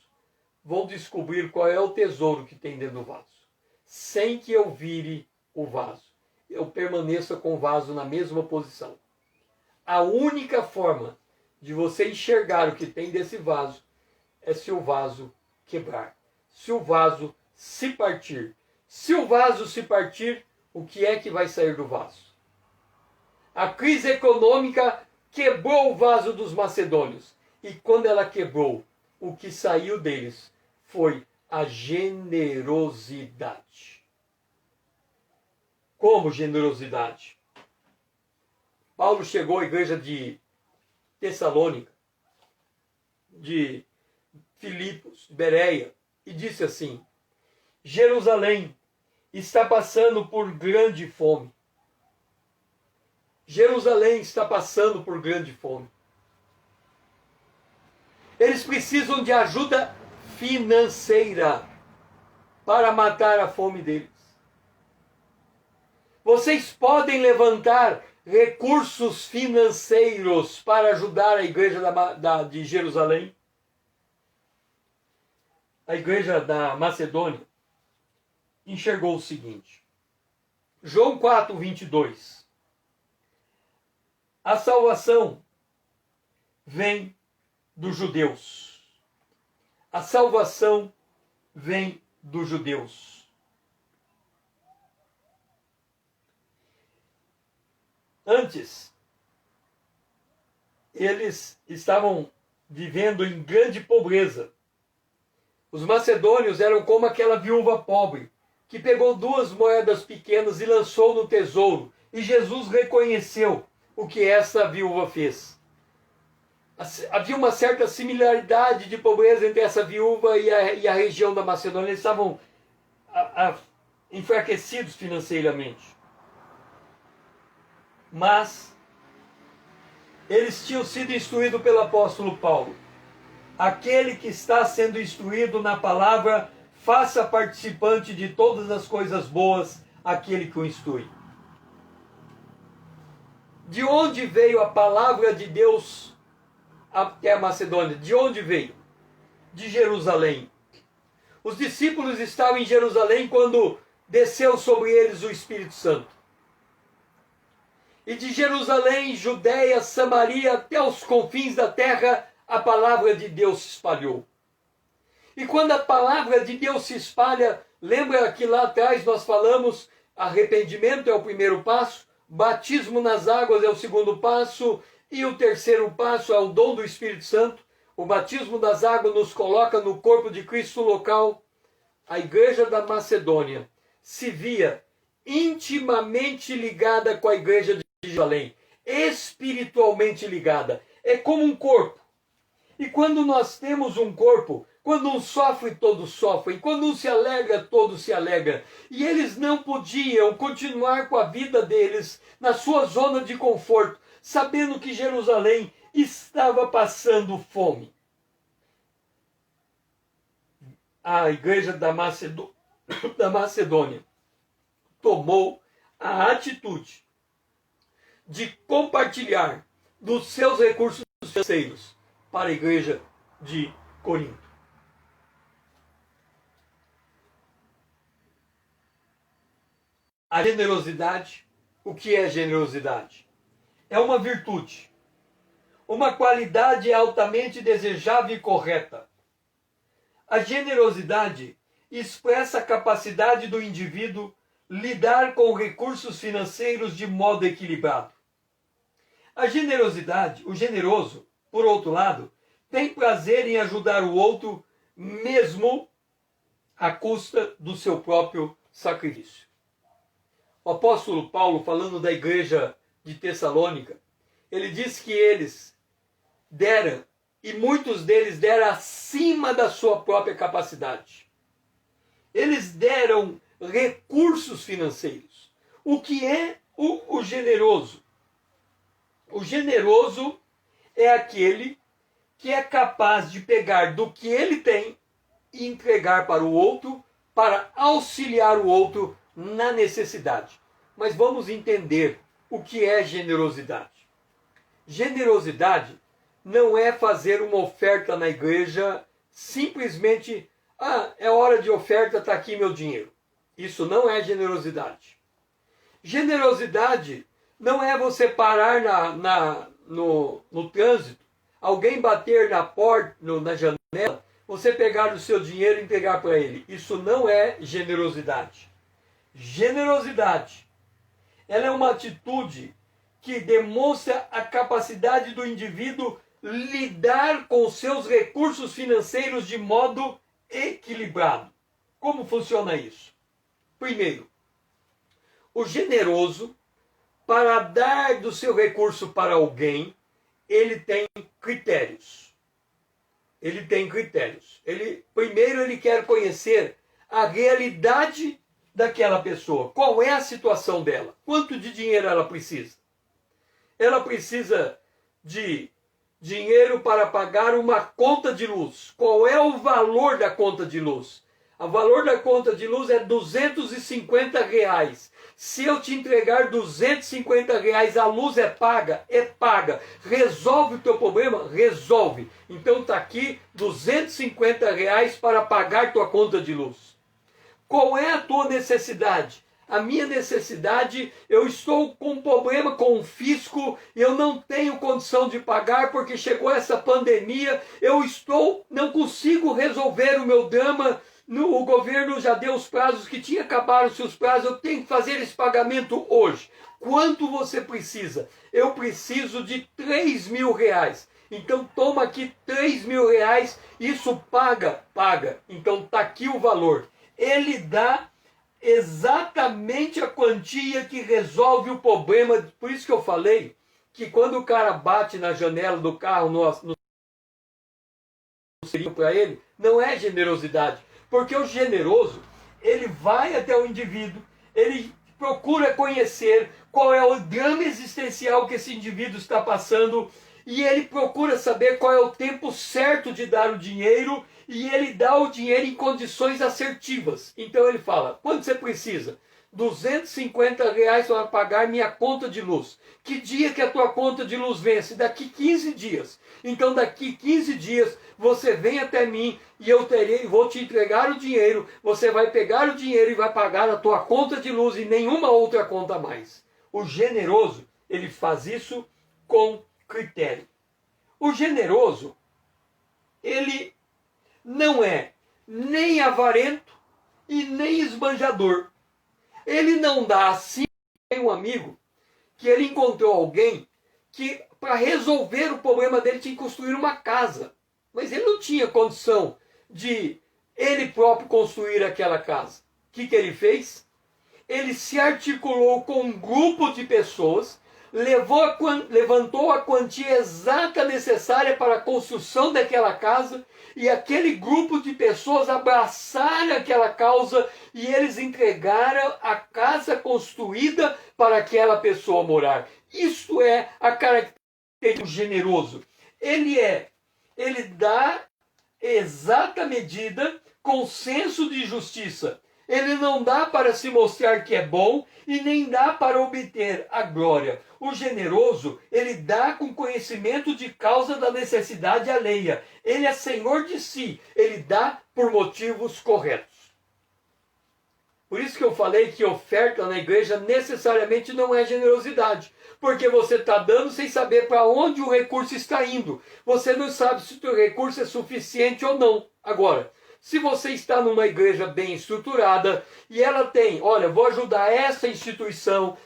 vão descobrir qual é o tesouro que tem dentro do vaso? Sem que eu vire o vaso, eu permaneça com o vaso na mesma posição. A única forma de você enxergar o que tem desse vaso é se o vaso quebrar, se o vaso se partir. Se o vaso se partir, o que é que vai sair do vaso? A crise econômica quebrou o vaso dos macedônios. E quando ela quebrou, o que saiu deles foi a generosidade. Como generosidade? Paulo chegou à igreja de Tessalônica, de Filipos, Bereia, e disse assim: Jerusalém está passando por grande fome. Jerusalém está passando por grande fome. Eles precisam de ajuda financeira para matar a fome deles. Vocês podem levantar recursos financeiros para ajudar a igreja de Jerusalém? A igreja da Macedônia enxergou o seguinte. João 4, 22. A salvação vem dos judeus. A salvação vem dos judeus. Antes, eles estavam vivendo em grande pobreza. Os macedônios eram como aquela viúva pobre, que pegou 2 moedas pequenas e lançou no tesouro. E Jesus reconheceu o que essa viúva fez. Havia uma certa similaridade de pobreza entre essa viúva e a região da Macedônia. Eles estavam enfraquecidos financeiramente. Mas eles tinham sido instruídos pelo apóstolo Paulo. Aquele que está sendo instruído na palavra, faça participante de todas as coisas boas aquele que o instrui. De onde veio a palavra de Deus até a Macedônia? De onde veio? De Jerusalém. Os discípulos estavam em Jerusalém quando desceu sobre eles o Espírito Santo. E de Jerusalém, Judeia, Samaria, até os confins da terra, a palavra de Deus se espalhou. E quando a palavra de Deus se espalha, lembra que lá atrás nós falamos, arrependimento é o primeiro passo, batismo nas águas é o segundo passo, e o terceiro passo é o dom do Espírito Santo. O batismo das águas nos coloca no corpo de Cristo local. A igreja da Macedônia se via intimamente ligada com a igreja de Jerusalém, espiritualmente ligada. É como um corpo. E quando nós temos um corpo, quando um sofre, todos sofrem. Quando um se alegra, todos se alegram. E eles não podiam continuar com a vida deles na sua zona de conforto, sabendo que Jerusalém estava passando fome. A igreja da Macedônia tomou a atitude de compartilhar dos seus recursos financeiros para a igreja de Corinto. A generosidade, o que é generosidade? É uma virtude, uma qualidade altamente desejável e correta. A generosidade expressa a capacidade do indivíduo lidar com recursos financeiros de modo equilibrado. A generosidade, o generoso, por outro lado, tem prazer em ajudar o outro, mesmo à custa do seu próprio sacrifício. O apóstolo Paulo, falando da igreja de Tessalônica, ele diz que eles deram, e muitos deles deram acima da sua própria capacidade. Eles deram recursos financeiros. O que é o generoso? O generoso é aquele que é capaz de pegar do que ele tem e entregar para o outro, para auxiliar o outro na necessidade. Mas vamos entender o que é generosidade. Generosidade não é fazer uma oferta na igreja simplesmente, é hora de oferta, está aqui meu dinheiro. Isso não é generosidade. Generosidade não é você parar no trânsito, alguém bater na porta, na janela, você pegar o seu dinheiro e entregar para ele. Isso não é generosidade. Generosidade, ela é uma atitude que demonstra a capacidade do indivíduo lidar com seus recursos financeiros de modo equilibrado. Como funciona isso? Primeiro, o generoso, para dar do seu recurso para alguém, ele tem critérios. Ele tem critérios. Primeiro ele quer conhecer a realidade daquela pessoa. Qual é a situação dela? Quanto de dinheiro ela precisa? Ela precisa de dinheiro para pagar uma conta de luz. Qual é o valor da conta de luz? O valor da conta de luz é R$250. Se eu te entregar R$250, a luz é paga? É paga. Resolve o teu problema? Resolve. Então está aqui R$250 para pagar tua conta de luz. Qual é a tua necessidade? A minha necessidade, eu estou com um problema com o fisco, eu não tenho condição de pagar porque chegou essa pandemia, não consigo resolver o meu drama, o governo já deu os prazos que tinha acabado os seus prazos, eu tenho que fazer esse pagamento hoje. Quanto você precisa? Eu preciso de R$3.000. Então toma aqui R$3.000, isso paga? Paga. Então está aqui o valor. Ele dá exatamente a quantia que resolve o problema. Por isso que eu falei que quando o cara bate na janela do carro, no para ele, não é generosidade. Porque o generoso, ele vai até o indivíduo, ele procura conhecer qual é o drama existencial que esse indivíduo está passando, e ele procura saber qual é o tempo certo de dar o dinheiro, e ele dá o dinheiro em condições assertivas. Então ele fala, quanto você precisa? R$250 para pagar minha conta de luz. Que dia que a tua conta de luz vence? Daqui 15 dias. Então daqui 15 dias você vem até mim e eu vou te entregar o dinheiro, você vai pegar o dinheiro e vai pagar a tua conta de luz e nenhuma outra conta mais. O generoso, ele faz isso com critério. O generoso, ele não é nem avarento e nem esbanjador. Ele não dá assim. Tem um amigo que ele encontrou alguém que para resolver o problema dele tinha que construir uma casa. mas ele não tinha condição de ele próprio construir aquela casa. O que ele fez? Ele se articulou com um grupo de pessoas, levantou a quantia exata necessária para a construção daquela casa, e aquele grupo de pessoas abraçaram aquela causa e eles entregaram a casa construída para aquela pessoa morar. Isto é a característica do generoso. Ele dá exata medida com senso de justiça. Ele não dá para se mostrar que é bom e nem dá para obter a glória. O generoso, ele dá com conhecimento de causa da necessidade alheia. Ele é senhor de si. Ele dá por motivos corretos. Por isso que eu falei que oferta na igreja necessariamente não é generosidade. Porque você está dando sem saber para onde o recurso está indo. Você não sabe se o seu recurso é suficiente ou não. Agora, se você está numa igreja bem estruturada e ela tem, olha, vou ajudar essa instituição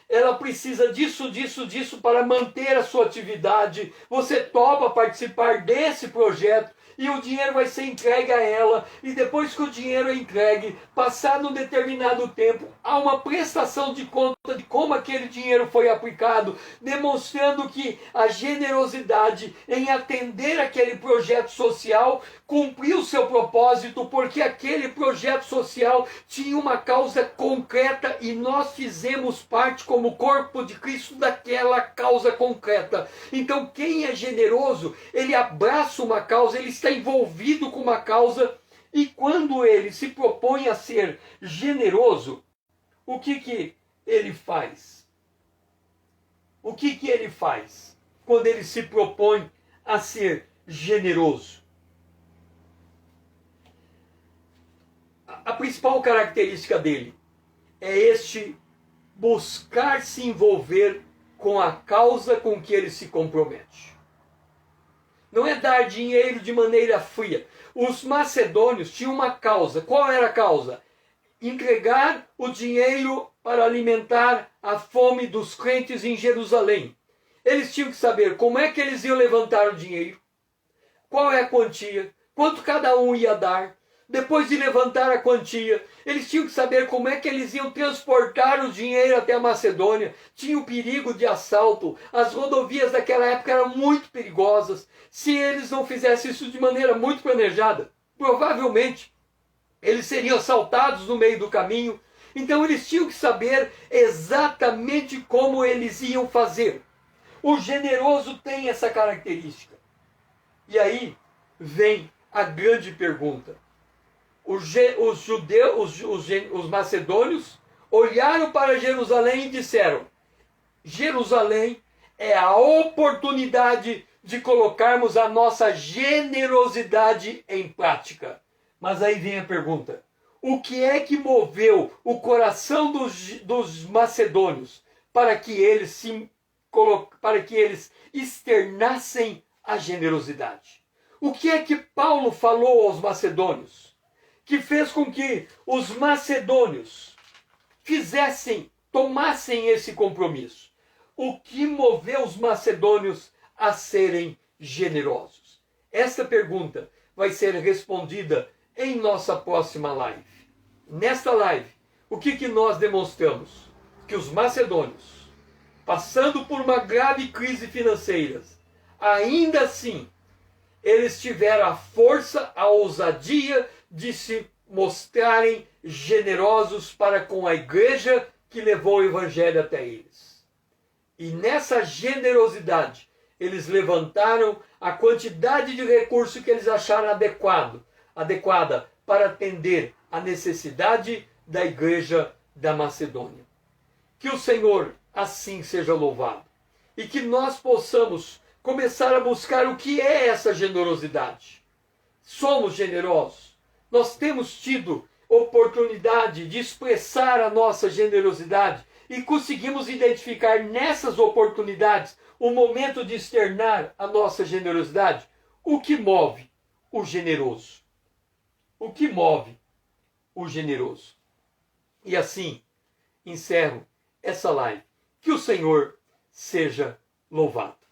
ela precisa disso para manter a sua atividade, você topa participar desse projeto e o dinheiro vai ser entregue a ela, e depois que o dinheiro é entregue, passado um determinado tempo, há uma prestação de conta de como aquele dinheiro foi aplicado, demonstrando que a generosidade em atender aquele projeto social cumpriu seu propósito, porque aquele projeto social tinha uma causa concreta e nós fizemos parte como corpo de Cristo daquela causa concreta. Então quem é generoso, ele abraça uma causa, ele está envolvido com uma causa, e quando ele se propõe a ser generoso, o que ele faz? O que ele faz quando ele se propõe a ser generoso? A principal característica dele é este buscar se envolver com a causa com que ele se compromete. Não é dar dinheiro de maneira fria. Os macedônios tinham uma causa. Qual era a causa? Entregar o dinheiro para alimentar a fome dos crentes em Jerusalém. Eles tinham que saber como é que eles iam levantar o dinheiro, qual é a quantia, quanto cada um ia dar. Depois de levantar a quantia, eles tinham que saber como é que eles iam transportar o dinheiro até a Macedônia. Tinha o perigo de assalto. As rodovias daquela época eram muito perigosas. Se eles não fizessem isso de maneira muito planejada, provavelmente eles seriam assaltados no meio do caminho. Então eles tinham que saber exatamente como eles iam fazer. O generoso tem essa característica. E aí vem a grande pergunta. Os judeus, os macedônios, olharam para Jerusalém e disseram: Jerusalém é a oportunidade de colocarmos a nossa generosidade em prática. Mas aí vem a pergunta: o que é que moveu o coração dos macedônios para que eles externassem a generosidade? O que é que Paulo falou aos macedônios que fez com que os macedônios tomassem esse compromisso? O que moveu os macedônios a serem generosos? Esta pergunta vai ser respondida em nossa próxima live. Nesta live, o que nós demonstramos? Que os macedônios, passando por uma grave crise financeira, ainda assim, eles tiveram a força, a ousadia de se mostrarem generosos para com a igreja que levou o evangelho até eles. E nessa generosidade, eles levantaram a quantidade de recursos que eles acharam adequada para atender a necessidade da igreja da Macedônia. Que o Senhor assim seja louvado. E que nós possamos começar a buscar o que é essa generosidade. Somos generosos. Nós temos tido oportunidade de expressar a nossa generosidade e conseguimos identificar nessas oportunidades o momento de externar a nossa generosidade. O que move o generoso? O que move o generoso? E assim encerro essa live. Que o Senhor seja louvado.